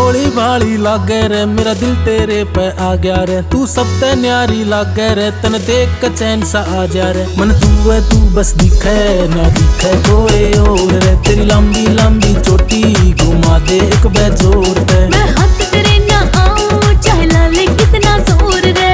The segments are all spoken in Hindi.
भोली भाली लागे रे, मेरा दिल तेरे पे आ गया रे। तू सब ते न्यारी लागे रे, तन देख के चैन सा आ जा रे। मन तू है तू बस दिखे ना दिखे कोई और रे। तेरी लंबी लंबी चोटी घुमा दे एक बेजोर पे। मैं हाथ तेरे ना आऊं चाहे लाले कितना जोर रे।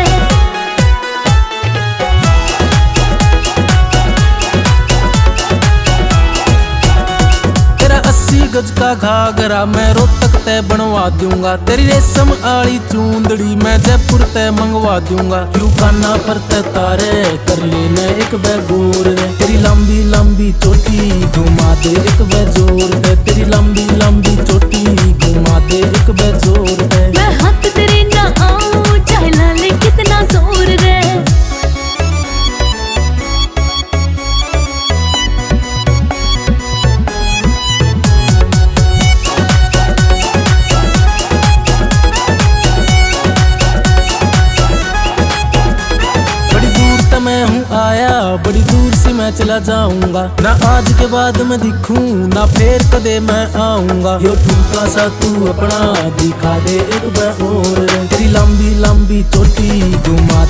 तेरा 80 गज का घाघरा मैं रोहतक ते बनवा दूंगा। तेरी रेशम आली चूंदड़ी मैं जयपुर ते मंगवा दूंगा। क्यों काना पर ते तारे कर लेने एक बेगोर रे। तेरी लंबी लंबी चोटी घुमा दे एक बेजोर पे। तेरी लंबी लंबी चोटी घुमा दे एक बेजोर पे। मैं हाथ तेरे ना आऊं चाहे लाले कितना जोर रे। मैं हूँ आया बड़ी दूर से मैं चला जाऊंगा। ना आज के बाद मैं दिखूं ना फिर कदे मैं आऊंगा। यो ठुमका सा तू अपना दिखा दे एक बार और। तेरी लंबी लंबी चोटी घुमा